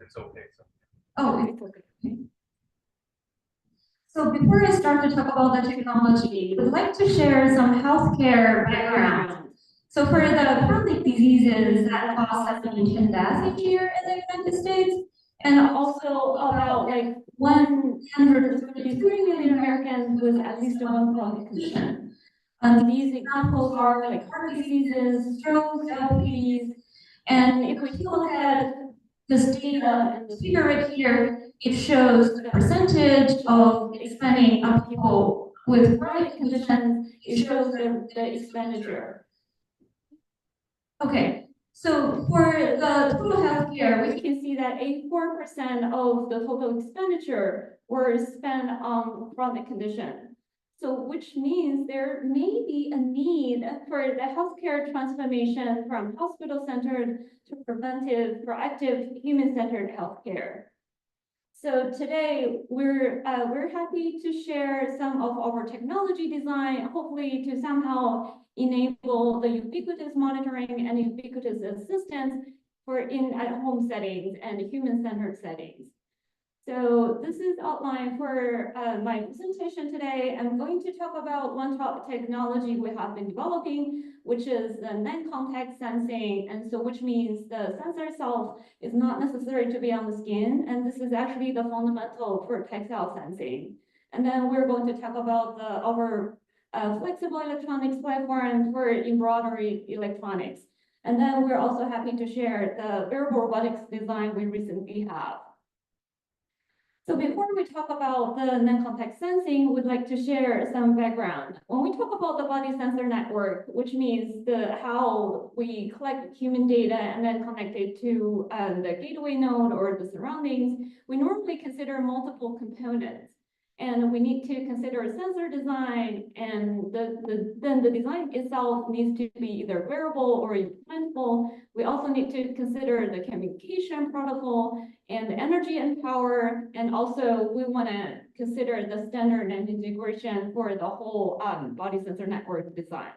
it's okay. So. Oh, it's okay. So before I start to talk about the technology, I'd like to share some healthcare background. So for the chronic diseases that cause 17 deaths each year in the United States, and also about like 133 million Americans with at least one chronic condition. These examples are like heart diseases, strokes, diabetes, and if we take a look at this data and the figure right here, it shows the percentage of expending on people with chronic conditions. It shows the expenditure. Okay, so for the total healthcare, we can see that 84% of the total expenditure were spent on chronic condition. So which means there may be a need for the healthcare transformation from hospital-centered to preventive, proactive, human-centered healthcare. So today we're happy to share some of our technology design, hopefully to somehow enable the ubiquitous monitoring and ubiquitous assistance for in at-home settings and human-centered settings. So this is outline for my presentation today. I'm going to talk about one top technology we have been developing, which is the non-contact sensing. And so which means the sensor itself is not necessary to be on the skin. And this is actually the fundamental for textile sensing. And then we're going to talk about our flexible electronics platform for embroidery electronics. And then we're also happy to share the wearable robotics design we recently have. So before we talk about the non-contact sensing, we'd like to share some background. When we talk about the body sensor network, which means how we collect human data and then connect it to the gateway node or the surroundings, we normally consider multiple components. And we need to consider sensor design, and then the design itself needs to be either wearable or implantable. We also need to consider the communication protocol and the energy and power, and also we want to consider the standard and integration for the whole body sensor network design.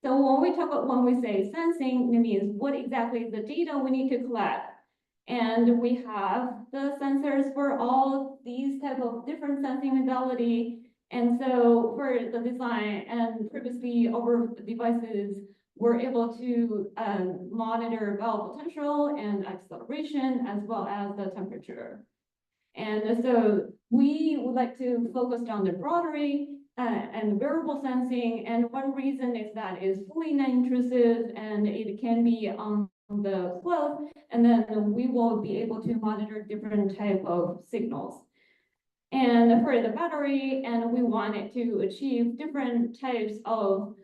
So when we say sensing, it means what exactly is the data we need to collect. And we have the sensors for all these type of different sensing modality. And so for the design and previously our devices were able to monitor valve potential and acceleration as well as the temperature. And so we would like to focus on the embroidery and wearable sensing. And one reason is that it's fully non-intrusive and it can be on the cloth, and then we will be able to monitor different type of signals. And for the battery, and we wanted to achieve different types of,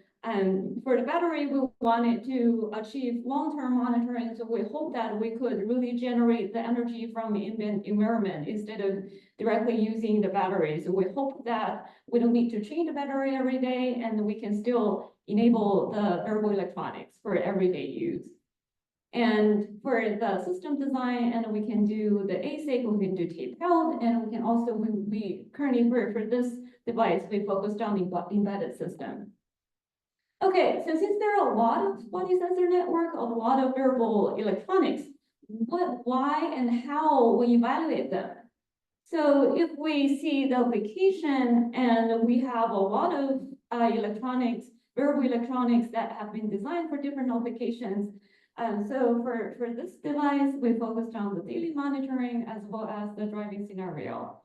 for the battery, we wanted to achieve long-term monitoring. So we hope that we could really generate the energy from the environment instead of directly using the battery. So we hope that we don't need to change the battery every day, and we can still enable the wearable electronics for everyday use. And for the system design, and we can do the ASIC, we can do tape held, and we can also, we currently for this device, we focused on the embedded system. Okay, so since there are a lot of body sensor network, a lot of wearable electronics, why and how we evaluate them? So if we see the application and we have a lot of electronics, wearable electronics that have been designed for different applications. So for this device, we focused on the daily monitoring as well as the driving scenario.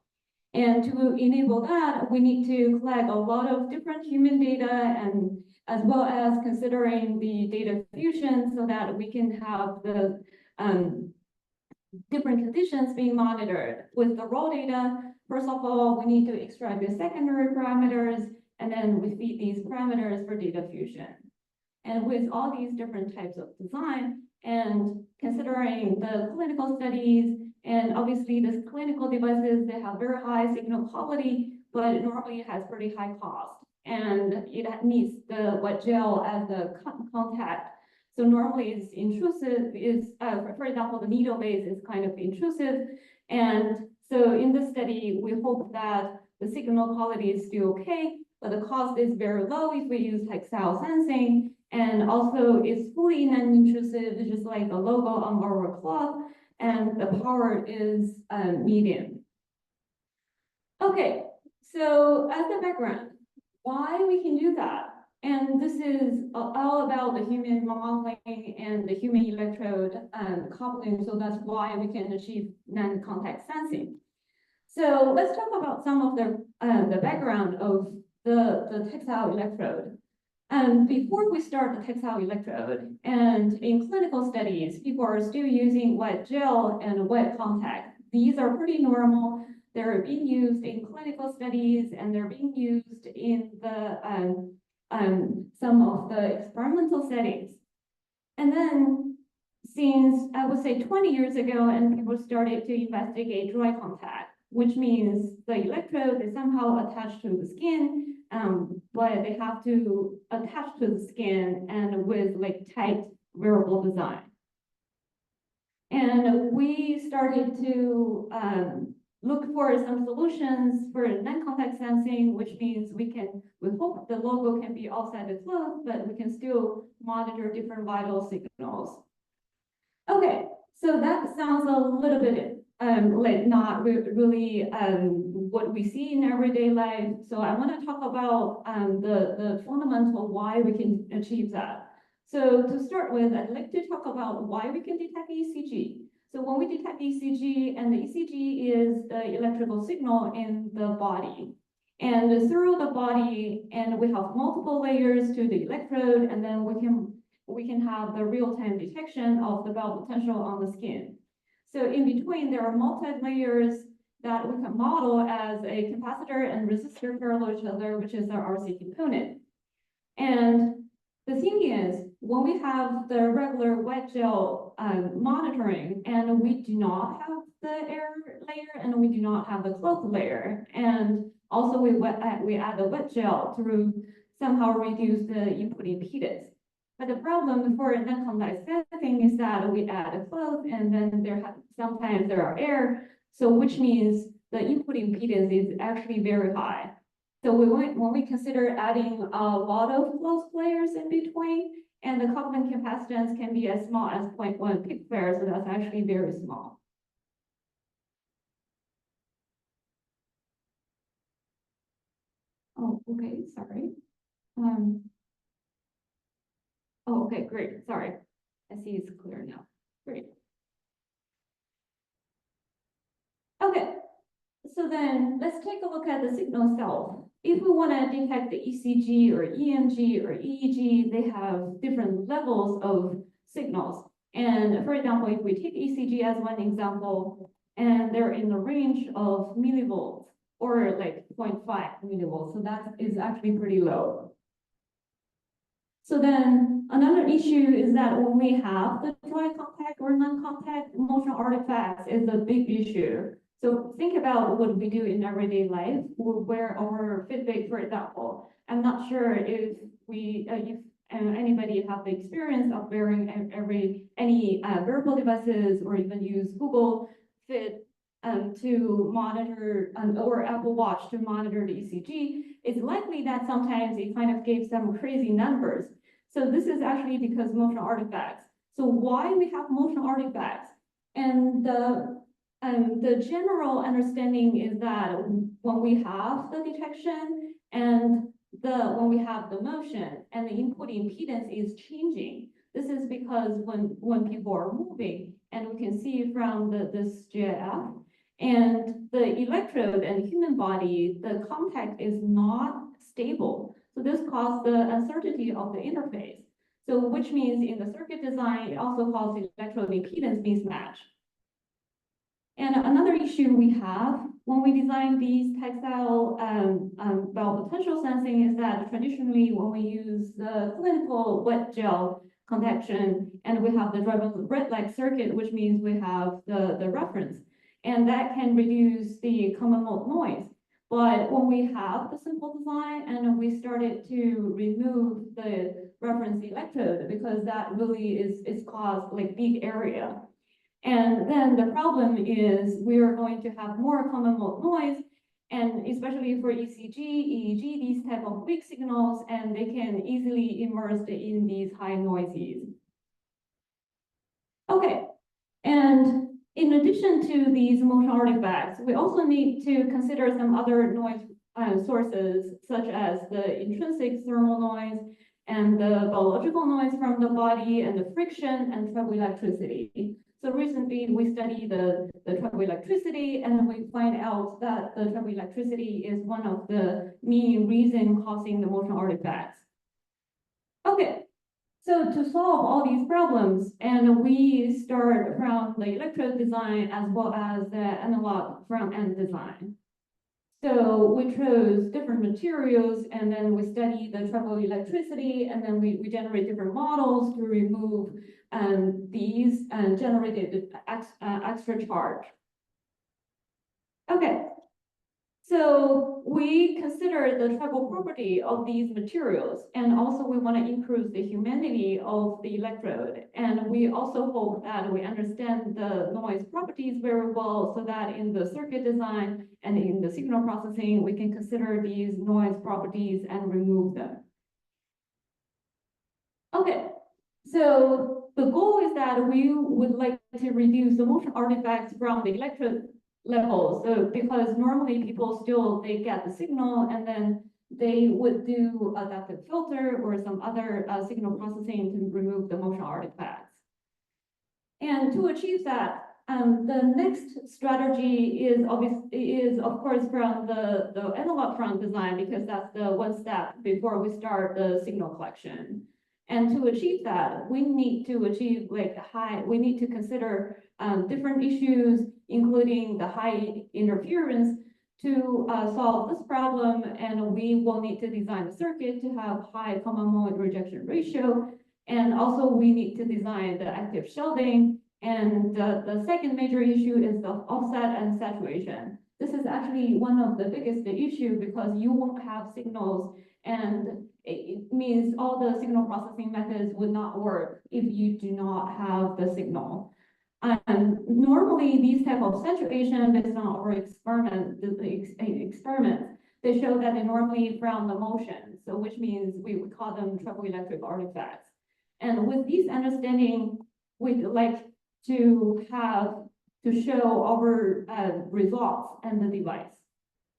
And to enable that, we need to collect a lot of different human data and as well as considering the data fusion so that we can have the different conditions being monitored. With the raw data, first of all, we need to extract the secondary parameters, and then we feed these parameters for data fusion. And with all these different types of design and considering the clinical studies, and obviously these clinical devices, they have very high signal quality, but it normally has pretty high cost. And it needs the wet gel as the contact. So normally it's intrusive, for example, the needle base is kind of intrusive. And so in this study, we hope that the signal quality is still okay, but the cost is very low if we use textile sensing. And also it's fully non-intrusive, just like the logo on our cloth. and the power is medium. Okay, so as the background, why we can do that? And this is all about the human modeling and the human electrode coupling, so that's why we can achieve non-contact sensing. So let's talk about some of the background of the textile electrode. Before we start the textile electrode, and in clinical studies, people are still using wet gel and wet contact. These are pretty normal. They're being used in clinical studies, and they're being used in the some of the experimental settings. And then since I would say 20 years ago, and people started to investigate dry contact, which means the electrode is somehow attached to the skin, but they have to attach to the skin and with like tight wearable design. And we started to look for some solutions for non-contact sensing, which means we hope the logo can be outside the cloth, but we can still monitor different vital signals. Okay, so that sounds a little bit like not really what we see in everyday life. So I want to talk about the fundamental why we can achieve that. So to start with, I'd like to talk about why we can detect ECG. So when we detect ECG, and the ECG is the electrical signal in the body. And through the body, and we have multiple layers to the electrode, and then we can have the real-time detection of the bell potential on the skin. So in between, there are multi-layers that we can model as a capacitor and resistor parallel each other, which is our RC component. And the thing is, when we have the regular wet gel monitoring, and we do not have the air layer, and we do not have the cloth layer, and also we add the wet gel to somehow reduce the input impedance. But the problem for non-contact sensing is that we add a cloth, and then sometimes there are air, so which means the input impedance is actually very high. So when we consider adding a lot of closed layers in between, and the coupling capacitance can be as small as 0.1 picofarad, so that's actually very small. Oh, okay, sorry. Oh, okay, great, sorry. I see it's clear now, great. Okay, so then let's take a look at the signal itself. If we want to detect the ECG or EMG or EEG, they have different levels of signals. And for example, if we take ECG as one example, and they're in the range of millivolts or like 0.5 millivolts, so that is actually pretty low. So then another issue is that when we have the dry contact or non-contact motion artifacts is a big issue. So think about what we do in everyday life. We wear our Fitbit, for example. I'm not sure if anybody have the experience of wearing any wearable devices, or even use Google Fit to monitor, or Apple Watch to monitor the ECG. It's likely that sometimes it kind of gives some crazy numbers. So this is actually because motion artifacts. So why we have motion artifacts? And the general understanding is that when we have the detection and when we have the motion and the input impedance is changing, this is because when people are moving, and we can see from this GIF, and the electrode and human body, the contact is not stable. So this causes the uncertainty of the interface. So which means in the circuit design, it also causes electrode impedance mismatch. And another issue we have when we design these textile bell potential sensing is that traditionally when we use the clinical wet gel contaction, and we have the red light circuit, which means we have the reference, and that can reduce the common mode noise. But when we have the simple design, and we started to remove the reference electrode, because that really is caused like big area. And then the problem is we are going to have more common mode noise, and especially for ECG, EEG, these type of big signals, and they can easily immerse in these high noises. Okay, and In addition to these motion artifacts, we also need to consider some other noise sources, such as the intrinsic thermal noise and the biological noise from the body and the friction and triboelectricity. So recently we studied the triboelectricity, and we find out that the triboelectricity is one of the main reasons causing the motion artifacts. Okay, so to solve all these problems, and we start from the electrode design as well as the analog front-end design. So we chose different materials, and then we study the triboelectricity, and then we generate different models to remove these generated extra charge. Okay, so we consider the tribo property of these materials, and also we want to improve the humanity of the electrode. And we also hope that we understand the noise properties very well, so that in the circuit design and in the signal processing, we can consider these noise properties and remove them. Okay, so the goal is that we would like to reduce the motion artifacts from the electrode level. So because normally people still, they get the signal and then they would do adaptive filter or some other signal processing to remove the motion artifacts. And to achieve that, the next strategy is of course from the analog front design, because that's the one step before we start the signal collection. And to achieve that, we need to achieve we need to consider different issues, including the high interference to solve this problem. And we will need to design a circuit to have high common mode rejection ratio. And also we need to design the active shielding. And the second major issue is the offset and saturation. This is actually one of the biggest issue, because you won't have signals, and it means all the signal processing methods would not work if you do not have the signal. Normally, these type of saturation, based on our experiments, they show that they normally from the motion, so which means we would call them triboelectric artifacts. And with these understanding, we'd like to show our results and the device.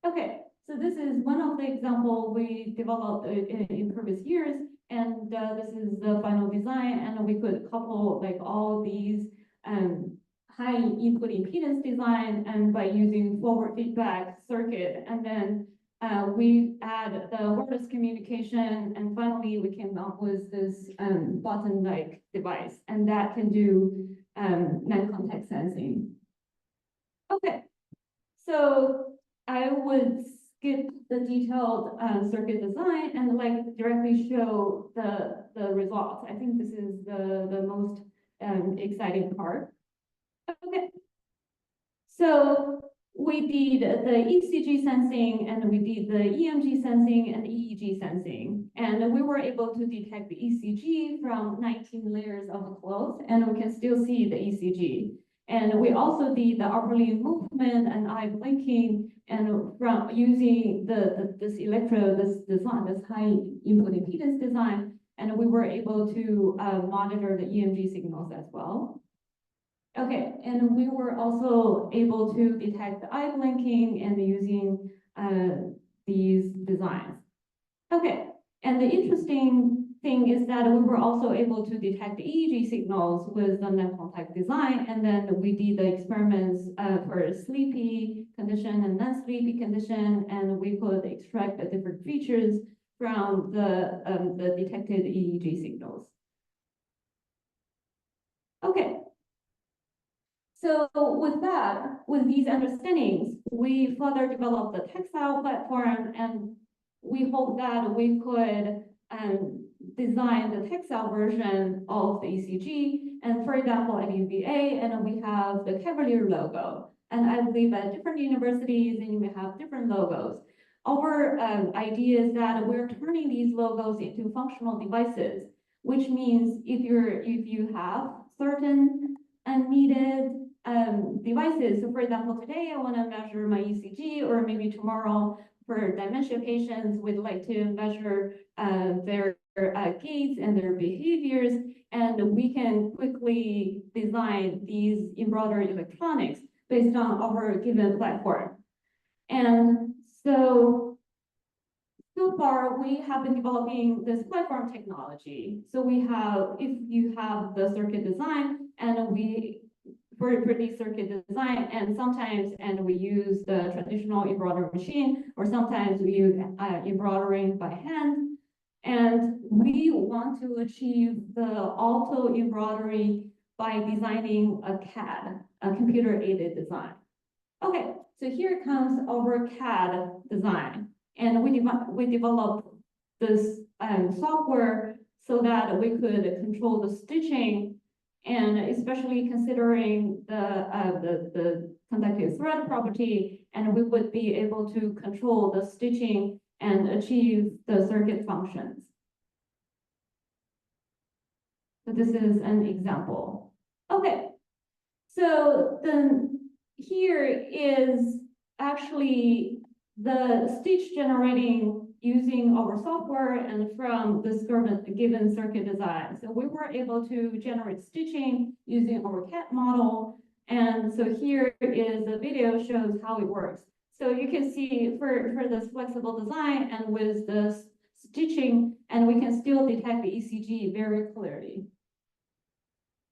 Okay, so this is one of the example we developed in previous years, and this is the final design, and we could couple all these high input impedance design, and by using forward feedback circuit, and then we add the wireless communication, and finally we came up with this button-like device, and that can do non-contact sensing. Okay, so I would skip the detailed circuit design and directly show the results. I think this is the most exciting part. Okay, so we did the ECG sensing, and we did the EMG sensing and EEG sensing, and we were able to detect the ECG from 19 layers of cloth, and we can still see the ECG. And we also did the upper limb movement and eye blinking, and from using this electrode, this design, this high input impedance design, and we were able to monitor the EMG signals as well. Okay, and we were also able to detect the eye blinking and using these designs. Okay, and the interesting thing is that we were also able to detect the EEG signals with the non-contact design, and then we did the experiments for sleepy condition and non-sleepy condition, and we could extract the different features from the detected EEG signals. Okay. So with that, with these understandings, we further developed the Textile platform, and we hope that we could design the Textile version of the ECG. And for example, at UVA, and we have the Cavalier logo. And I believe at different universities, and you may have different logos. Our idea is that we're turning these logos into functional devices, which means if you have certain needed devices. So for example, today I want to measure my ECG, or maybe tomorrow for dementia patients, we'd like to measure their gaits and their behaviors, and we can quickly design these embroidered electronics based on our given platform. And so far, we have been developing this platform technology. So we have, if you have the circuit design, and we for the circuit design, and sometimes we use the traditional embroidery machine, or sometimes we use embroidering by hand. And we want to achieve the auto embroidery by designing a CAD, a computer-aided design. Okay, so here comes our CAD design. And we developed this software so that we could control the stitching, and especially considering the conductive thread property, and we would be able to control the stitching and achieve the circuit functions. So this is an example. Okay, so then here is actually the stitch generating using our software and from this given circuit design. So we were able to generate stitching using our CAD model. And so here is a video shows how it works. So you can see for this flexible design and with the stitching, and we can still detect the ECG very clearly.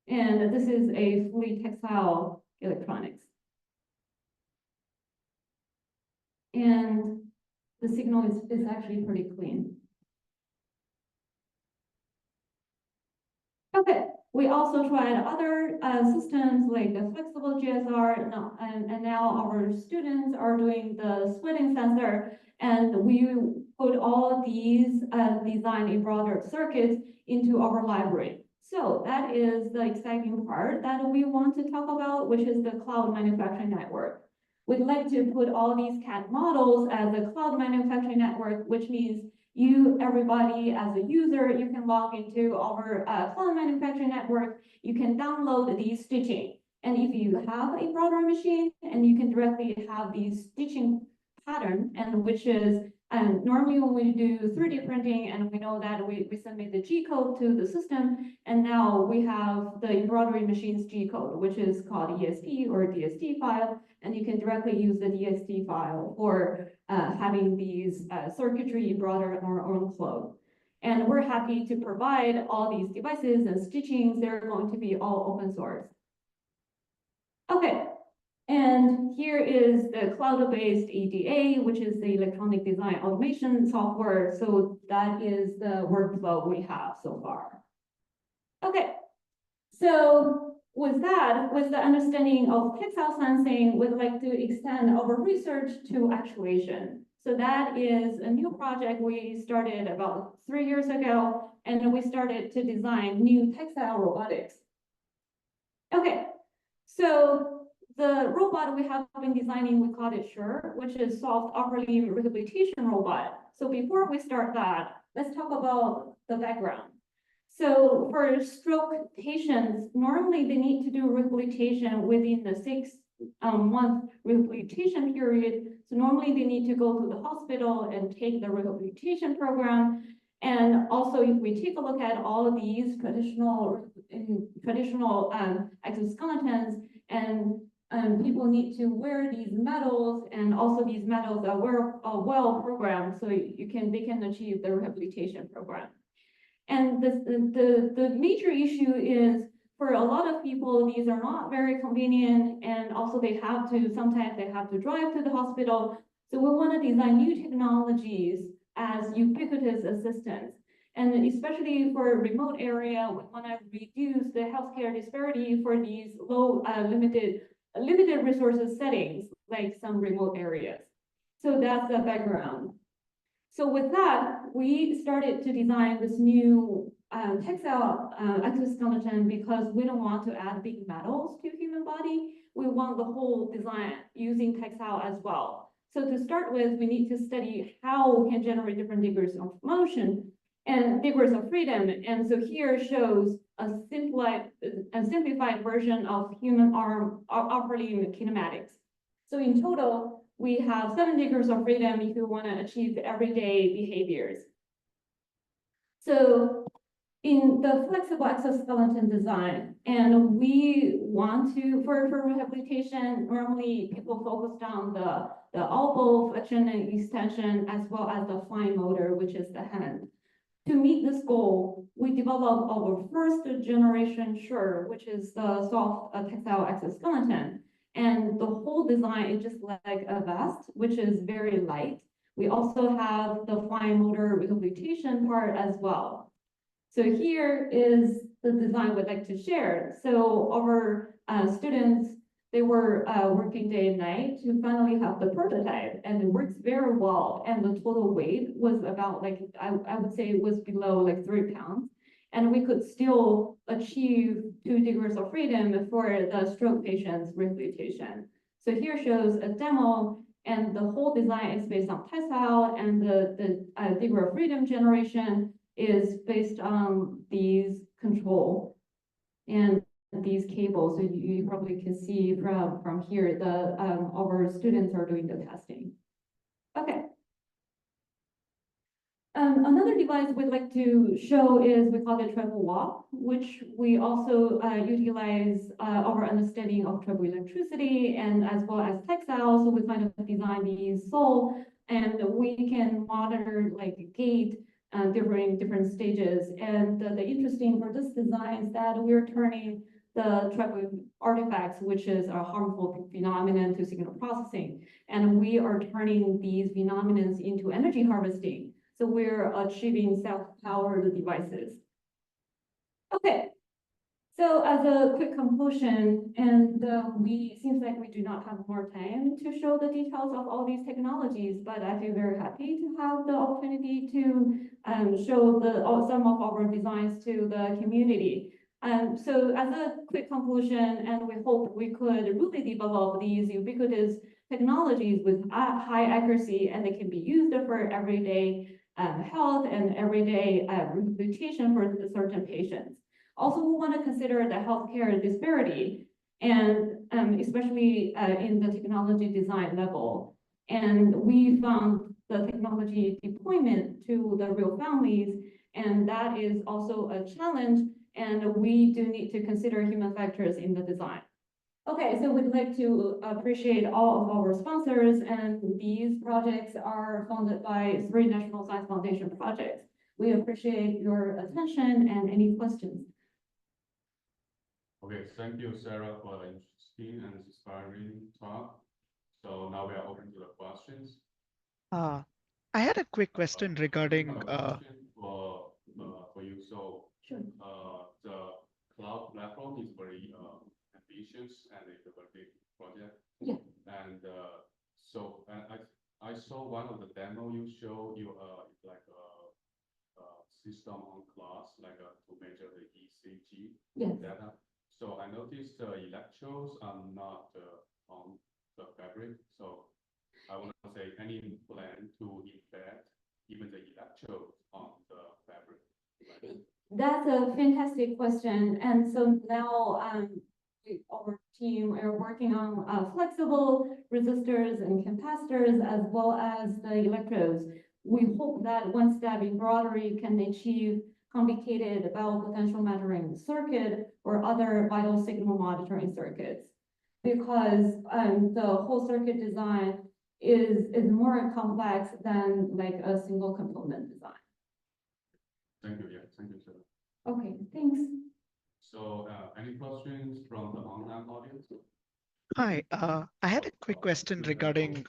And this is a fully textile electronics. And the signal is actually pretty clean. Okay, we also tried other systems like the flexible GSR, and now our students are doing the sweating sensor, and we put all these design embroidered circuits into our library. So that is the exciting part that we want to talk about, which is the cloud manufacturing network. We'd like to put all these CAD models as a cloud manufacturing network, which means everybody as a user, you can log into our cloud manufacturing network, you can download these stitching. And if you have a embroidery machine, and you can directly have these stitching pattern, and which is normally when we do 3D printing, and we know that we submit the G code to the system, and now we have the embroidery machine's G code, which is called EST or DST file, and you can directly use the DST file for having these circuitry embroidered on our own clothes. And we're happy to provide all these devices and stitchings. They're going to be all open source. Okay. And here is the cloud-based EDA, which is the electronic design automation software. So that is the workflow we have so far. Okay, so with that, with the understanding of textile sensing, we'd like to extend our research to actuation. So that is a new project we started about 3 years ago, and we started to design new textile robotics. Okay, so the robot we have been designing, we call it SURE, which is soft upper limb rehabilitation robot. So before we start that, let's talk about the background. So for stroke patients, normally they need to do rehabilitation within the 6-month rehabilitation period. So normally they need to go to the hospital and take the rehabilitation program. And also, if we take a look at all of these traditional exoskeletons, and people need to wear these medals, and also these medals are well programmed, so they can achieve the rehabilitation program. And the major issue is for a lot of people, these are not very convenient, and also sometimes they have to drive to the hospital. So we want to design new technologies as ubiquitous assistance. And especially for a remote area, we want to reduce the healthcare disparity for these low limited resources settings, like some remote areas. So that's the background. So with that, we started to design this new textile exoskeleton because we don't want to add big metals to human body. We want the whole design using textile as well. So to start with, we need to study how we can generate different degrees of motion and degrees of freedom. And so here shows a simplified version of human arm upper limb kinematics. So in total, we have 7 degrees of freedom if you want to achieve everyday behaviors. So in the flexible exoskeleton design, and we want to, for rehabilitation, normally people focused on the elbow flexion and extension, as well as the fine motor, which is the hand. To meet this goal, we developed our first generation shirt, which is the soft textile exoskeleton. And the whole design is just like a vest, which is very light. We also have the fine motor rehabilitation part as well. So here is the design we'd like to share. So our students, they were working day and night to finally have the prototype, and it works very well. And the total weight was about like, I would say it was below like 3 pounds. And we could still achieve 2 degrees of freedom for the stroke patient's rehabilitation. So here shows a demo, and the whole design is based on textile, and the degree of freedom generation is based on these control and these cables. So you probably can see from here, our students are doing the testing. Okay. Another device we'd like to show is, we call it treble walk, which we also utilize our understanding of treble electricity and as well as textiles. So we kind of design these sole, and we can monitor like gait during different stages. And the interesting for this design is that we're turning the treble artifacts, which is a harmful phenomenon to signal processing, and we are turning these phenomenons into energy harvesting. So we're achieving self-powered devices. Okay, so as a quick conclusion, and seems like we do not have more time to show the details of all these technologies, but I feel very happy to have the opportunity to show some of our designs to the community. So as a quick conclusion, and we hope we could really develop these ubiquitous technologies with high accuracy, and they can be used for everyday health and everyday rehabilitation for certain patients. Also, we want to consider the healthcare disparity, and especially in the technology design level. And we found the technology deployment to the real families, and that is also a challenge, and we do need to consider human factors in the design. Okay, so we'd like to appreciate all of our sponsors, and these projects are funded by 3 National Science Foundation projects. We appreciate your attention and any questions. Okay, thank you, Sarah, for the interesting and inspiring talk. So now we are open to the questions. I had a quick question regarding. I have a question for you. So Sure. The cloud platform is very ambitious, and it's a very big project. Yeah. And so I saw one of the demo you show. You like a system on class, like to measure the ECG Yes. data. So I noticed the electrodes are not on the fabric. So I want to say, any plan to embed even the electrodes on the fabric? That's a fantastic question. And so now our team are working on flexible resistors and capacitors, as well as the electrodes. We hope that one step embroidery can achieve complicated biopotential measuring circuit or other vital signal monitoring circuits, because the whole circuit design is more complex than like a single component design. Thank you. Yeah, thank you, sir. Okay, thanks. So any questions from the online audience? Hi, I had a quick question regarding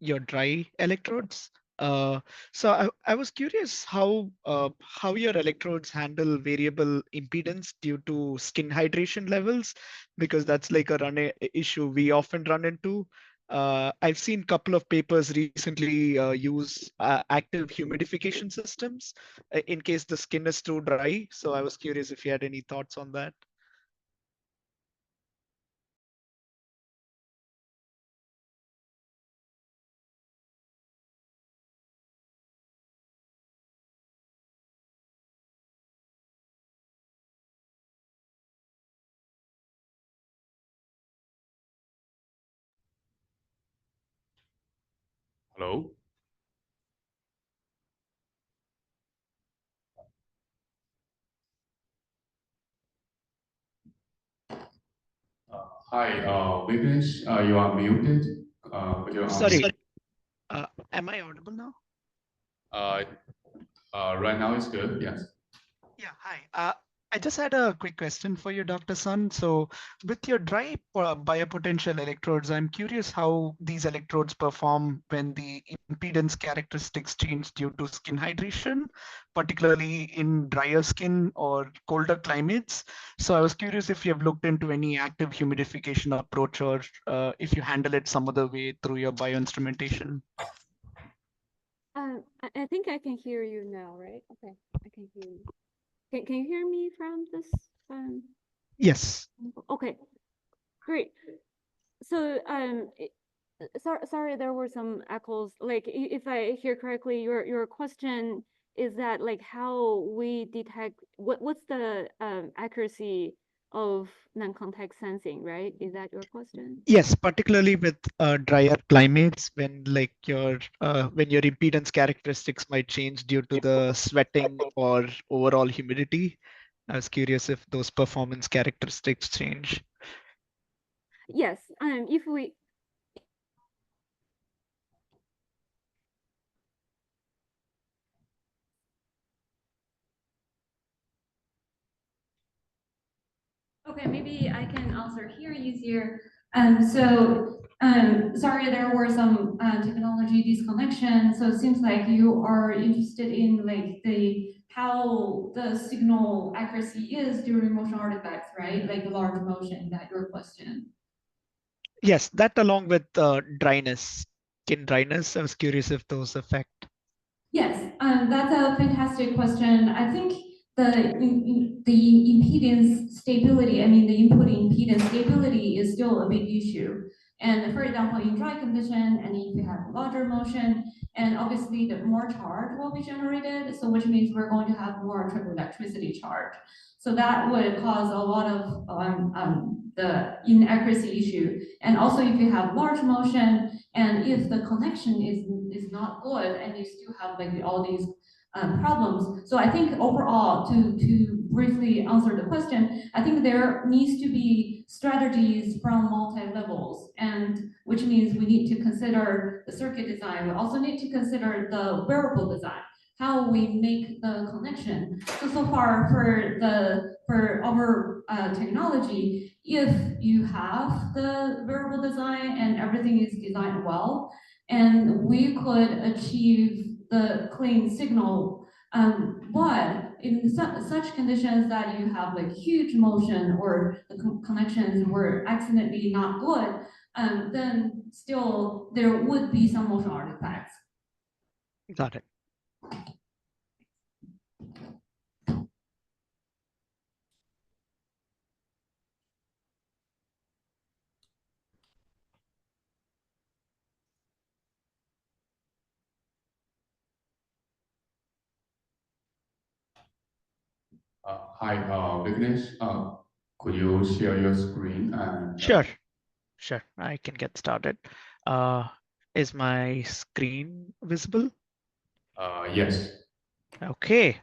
your dry electrodes. So I was curious how your electrodes handle variable impedance due to skin hydration levels, because that's like a issue we often run into. I've seen a couple of papers recently use active humidification systems in case the skin is too dry. So I was curious if you had any thoughts on that. Hello? Hi, Vignesh, you are muted. Could you Sorry, am I audible now? Uh, right now it's good. Yes. Yeah, hi. I just had a quick question for you, Dr. Sun. So with your dry biopotential electrodes, I'm curious how these electrodes perform when the impedance characteristics change due to skin hydration, particularly in drier skin or colder climates. So I was curious if you have looked into any active humidification approach, or if you handle it some other way through your bioinstrumentation. I think I can hear you now, right? Okay, I can hear you. Can you hear me from this? Yes. Okay, great. So, sorry, there were some echoes. Like, if I hear correctly, your question is that like how we detect what's the accuracy of non-contact sensing, right? Is that your question? Yes, particularly with drier climates when your impedance characteristics might change due to the sweating or overall humidity. I was curious if those performance characteristics change. Yes. If we Okay, maybe I can answer here easier. Sorry, there were some technology disconnection. So it seems like you are interested in like how the signal accuracy is during motion artifacts, right? Like the large motion, that your question. Yes, that along with dryness, skin dryness. I was curious if those affect. Yes, that's a fantastic question. I think the impedance stability, I mean the input impedance stability is still a big issue. And for example, in dry condition, and if you have larger motion, and obviously the more charge will be generated, so which means we're going to have more electricity charge. So that would cause a lot of the inaccuracy issue. And also if you have large motion, and if the connection is not good, and you still have like all these problems. So I think overall, to briefly answer the question, I think there needs to be strategies from multi-levels, and which means we need to consider the circuit design. We also need to consider the wearable design, how we make the connection. So far for our technology, if you have the wearable design and everything is designed well, and we could achieve the clean signal. But in such conditions that you have like huge motion or the connections were accidentally not good, then still there would be some motion artifacts. Got it. Hi, Vignesh. Could you share your screen and? Sure. Sure, I can get started. Is my screen visible? Yes. Okay,